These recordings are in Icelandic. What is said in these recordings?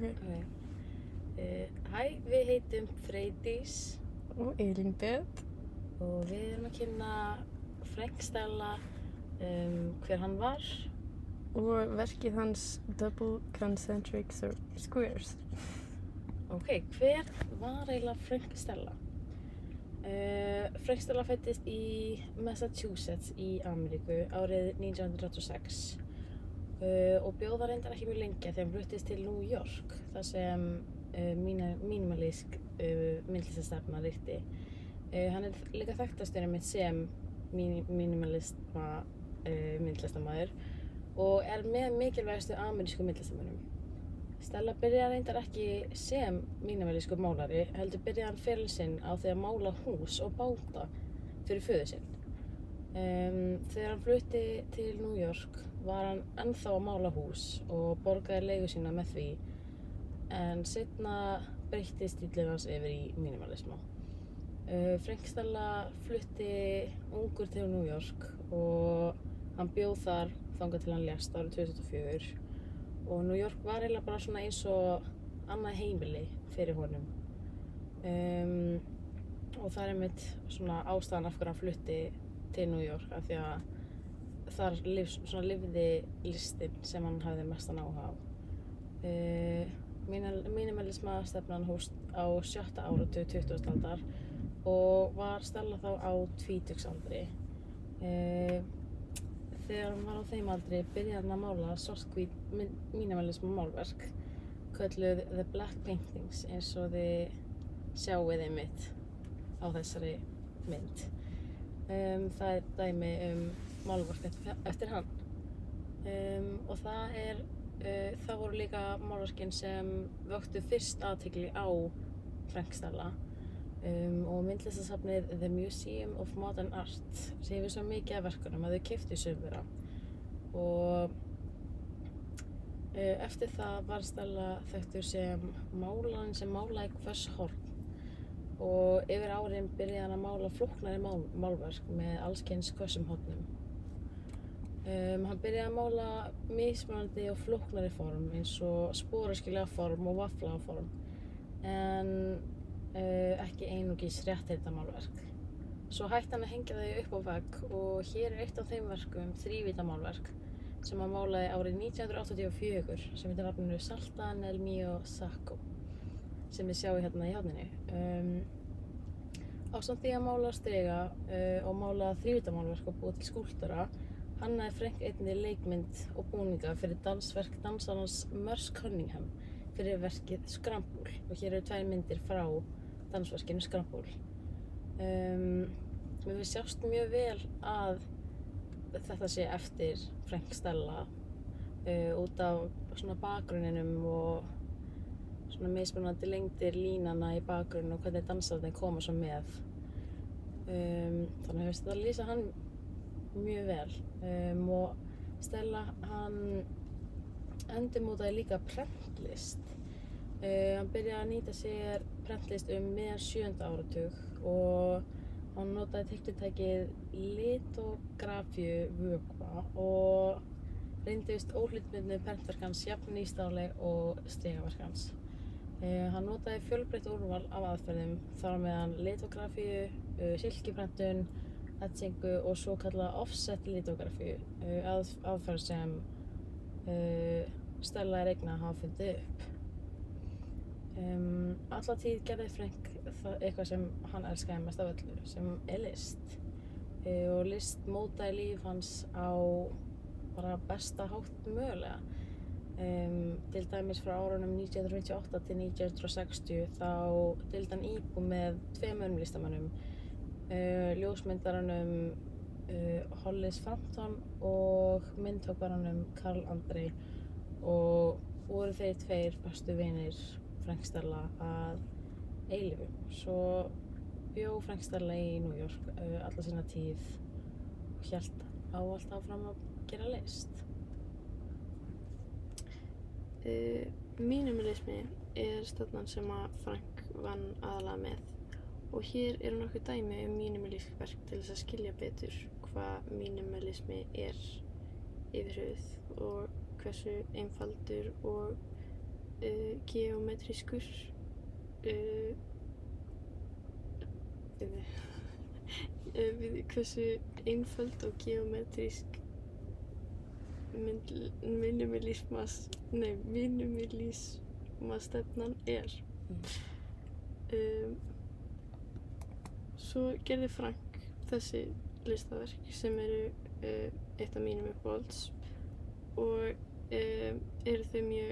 Okay. Hæ, við heitum Freydís Og Elínbet. og við erum að kynna Frank Stella, hver hann var. Og verkið hans Double Concentric Squares. Ok, hver var eiginlega Frank Stella? Frank Stella fæddist í Massachusetts í Ameríku árið 1986 og bjó þar reyndar ekki mjög lengi þegar hann fluttist til New York þar sem mínimalísk myndlistarstefna ríkti. Hann er líka þekktastur einmitt sem mínimalista myndlistarmaður og er með mikilvægustu amerísku myndlistarmönnum. Stella byrjaði reyndar ekki sem mínimalískur málari, heldur byrjaði hann feril sinn á því að mála hús og báta fyrir föður sinn. Þegar hann flutti til New York var hann ennþá að mála hús og borgaði leigu sína með því, en seinna breytti stíllinn hans yfir í mínimalisma. Frank Stella flutti ungur til New York og hann bjó þar þangað til hann lést árið 2004. Og New York var eiginlega bara svona eins og annað heimili fyrir honum. Og það er einmitt svona ástæðan af hverju hann flutti til New York, af því að þar lifði listin sem hann hafði mestan áhuga á. Minimalisma stefnan hófst á 7. áratug 20. aldar og var Stella þá á tvítugsaldri. Þegar hann var á þeim aldri byrjaði hann að mála svarthvít mínimalisma málverk kölluð The Black Paintings, eins og þið sjáið einmitt á þessari mynd. Það er dæmi málverk eftir hann. Og það voru líka málverkin sem vöktu fyrst athygli á Frank Stella. Og myndlistarsafnið The Museum of Modern Art hrifur svo mikið af verkunum að þau keyptu sum þeirra. Og eftir það var Stella þekktur sem málarinn sem málaði hvers horn. Og yfir árin byrjaði hann að mála flóknari málverk með alls kyns hvössum hornum. Hann byrjaði að mála mismunandi og flóknari form eins og sporaskilja form og vafla form, en ekki einungis rétthyrndamálverk. Svo hætti hann að hengja þau upp á vegg og hér er eitt af þeim verkum, þrívíddarmálverk, sem hann málaði árið 1984 sem heitir nafninu Salta nel mio sacco, sem þið sjáið hérna í horninu. Ásamt því að mála á striga og mála þrívíddarmálverk og búa til skúlptúra, hannaði Frank einnig leikmynd og búninga fyrir dansverk dansarans Merce Cunningham fyrir verkið Scramble, og hér eru 2 myndir frá dansverkinu Scramble. Mér finnst sjást mjög vel að þetta sé eftir Frank Stella út af svona bakgrunninum og svona mismunandi lengdir línana í bakgrunn og hvernig dansararnir koma svo með. Þannig að ég veist að lýsa hann mjög vel. Og Stella, hann endurmótaði líka prentlist. Hann byrjaði að nýta sér prentlist miðjan 7. áratug og hann notaði teiknitækið litografíu vökva og reyndist óhlutbundnu prentverk hans jafn nýstárleg og strigaverk hans. Hann notaði fjölbreytt úrval af aðferðum, þar á meðal litografíu, silkiprentun, etsingu og svokallað offset litografíu, aðferð sem Stella er eigna að hafa fundið upp. Alla tíð gerði Frank eitthvað sem hann elskaði mest af öllu, sem er list. Og list mótaði líf hans á bara besta hátt mögulega. Til dæmis frá árunum 1958 til 1960 þá deildi hann íbúð með 2 listamönnum, ljósmyndaranum Hollis Frampton og myndhöggvaranum Carl Andre, og voru þeir 2 bestu vinir Frank Stella að eilífu. Svo bjó Frank Stella í New York alla sína tíð og hélt ávallt áfram að gera list. Minimalismi er stefnan sem að Frank vann aðalega með, og hér eru nokkur dæmi mínimalísk verk til þess að skilja betur hvað minimalismi er yfir höfuð og hversu einfaldur og geometrískur við hversu einföld og geometrísk minimalismastefnan er. Svo gerði Frank þessi listaverk sem eru eitt af mínum uppáhalds og eru þau mjög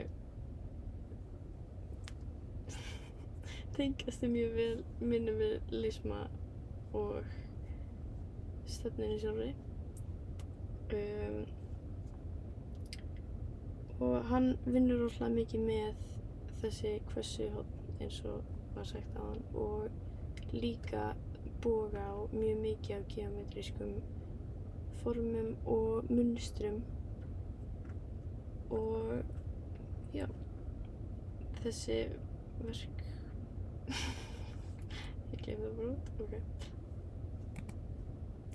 tengjast þau mjög vel minimalisma og stefnunni sjálfri. Og hann vinnur rosalega mikið með þessi hvessuhorn eins og var sagt áðan og líka boga á mjög mikið af geometrískum formum og munstrum og já, þessi verk ég gleymi það bara út, ok.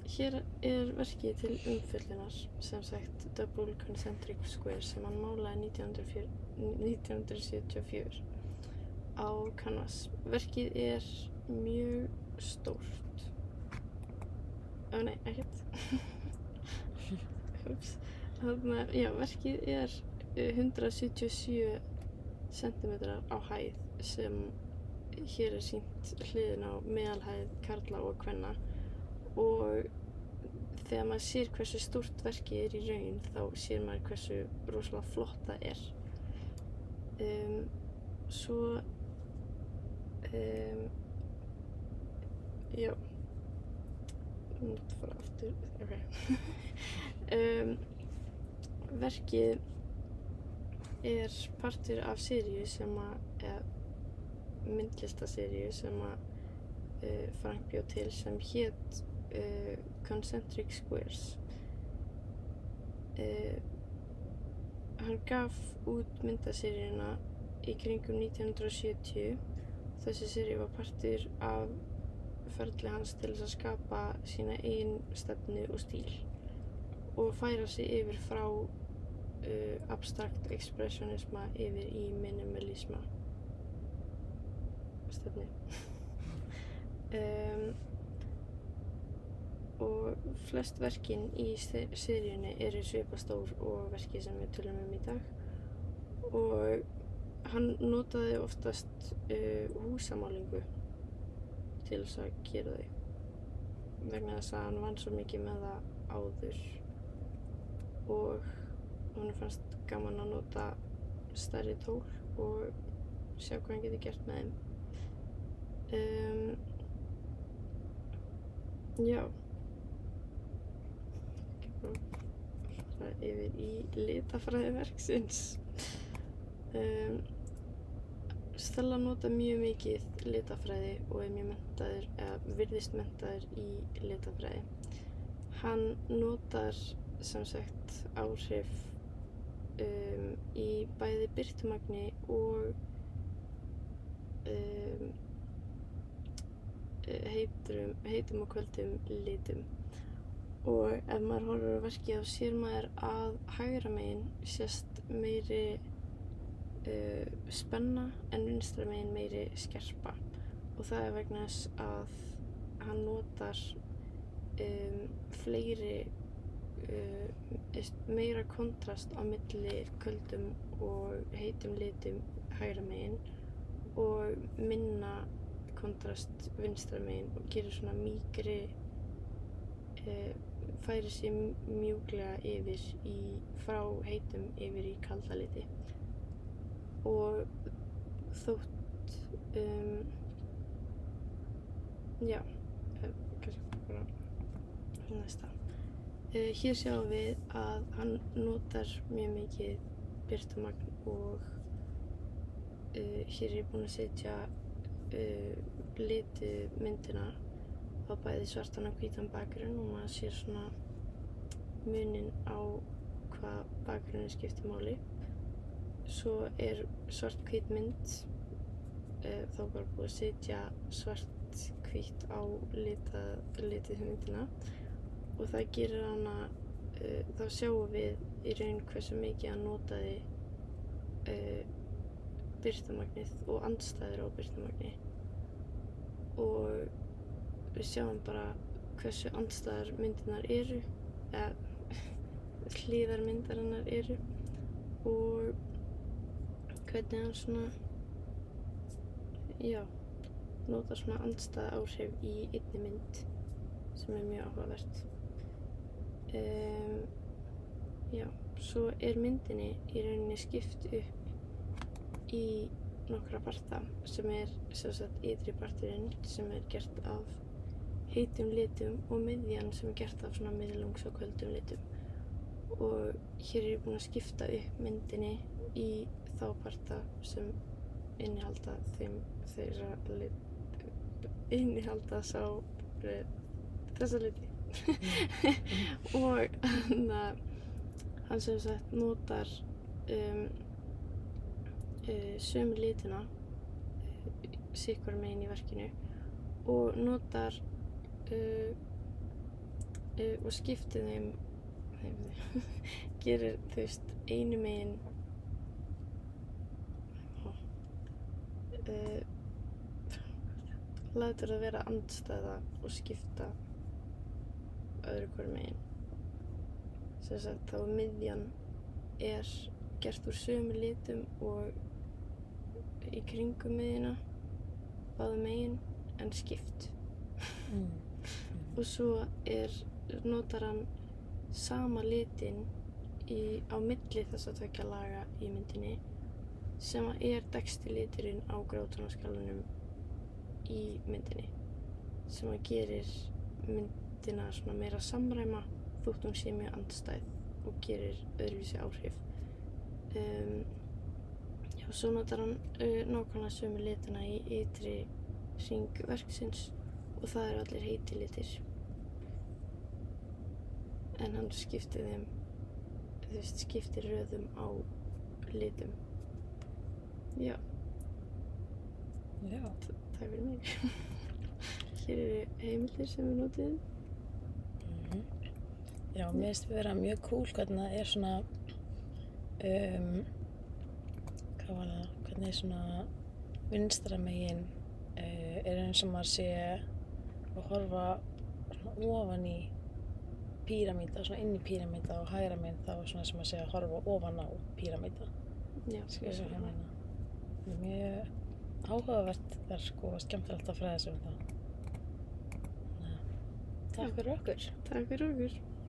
Hér er verkið til umfjöllunar, sem sagt Double Concentric Squares sem hann málaði 1974 á canvas. Verkið er mjög stórt. Nei, ekkert. Ups. Já, verkið er 177 cm á hæð sem hér er sýnt hliðin á meðalhæð karla og kvenna og þegar maður sér hversu stórt verkið er í raun þá sér maður hversu rosalega flott það er. Svo já, fara aftur, ok. Verkið er partur af seríu sem myndlistaseríu sem Frank bjó til sem hét Concentric Squares. Hann gaf út myndaseríuna í kringum 1970. Þessi seríu var partur af ferli hans til þess að skapa sína eigin stefnu og stíl og færa sig yfir frá abstrakt expressionisma yfir í minimalisma stefnu. Og flest verkin í seríunni eru svipastór og verkið sem við tölum í dag og hann notaði oftast húsamálingu til þess að gera þau vegna þess að hann vann svo mikið með það áður og honum fannst gaman að nota stærri tól og sjá hvað hann getur gert með þeim. Já. Bara yfir í litafræði verksins. Stella notar mjög mikið litafræði og er mjög menntaður, eða virðist menntaður í litafræði. Hann notar sem sagt áhrif í bæði birtumagni og heitum og köldum litum. Og ef maður horfir á verkið þá sér maður að hægra megin sést meiri spenna en vinstra megin meiri skerpa og það er vegna þess að hann notar meira kontrast á milli köldum og heitum litum hægra megin og minna kontrast vinstra megin og gerir svona mýkri færir sig mjúklega yfir frá heitum yfir í kalda liti. Og þótt, já, kannski bara næsta. Hér sjáum við að hann notar mjög mikið birtumagn og hér er ég búin að setja litu myndina á bæði svartan og hvítan bakgrunn og maður sér svona muninn á hvað bakgrunnin skiptir máli. Svo er svart-hvít mynd, þá bara búið að setja svart-hvít á litið myndina og það gerir hana, þá sjáum við í raun hversu mikið hann notaði birtumagnið og andstæður á birtumagni og við sjáum bara hversu andstæðar myndirnar eru eða hliðar myndarinnar eru og hvernig hann svona notar svona andstæða áhrif í einni mynd sem mjög áhugavert. Svo myndinni í rauninni skipt upp í nokkra parta sem sem sagt ytri parturinn sem gert af heitum litum og miðjan sem gert af svona miðlungs og köldum litum. Og hér ég búin að skipta upp myndinni í þá parta sem innihalda þessa liti. Og hann sem sagt notar sömu litina sitthvor megin í verkinu og notar og skiptir þeim gerir einu megin lætur það vera andstæða og skipta öðru hvoru megin. Sem sagt þá miðjan gert úr sömu litum og í kringum miðjuna báðum megin en skipt. Og svo notar hann sama litin á milli þessa tveggja laga í myndinni sem dekksti liturinn á grátónaskalanum í myndinni sem gerir myndina svona meira samræma þótt hún sé mjög andstæð og gerir öðruvísi áhrif. Svo notar hann nákvæmlega sömu litina í ytri hring verksins og það eru allir heiti litir. En hann skiptir þeim, skiptir röðum á litum. Takk fyrir mig. Hér eru heimildir sem við notuðum. Já, mér finnst vera mjög cool hvernig það svona, hvernig svona vinstra megin eins og maður sé að horfa svona ofan í píramída, svona inn í píramída og hægra megin þá svona sem maður sé að horfa ofan á píramída. Það er mjög áhugavert verk og skemmtilegt að fræða sig það. Takk fyrir okkur. Takk fyrir okkur.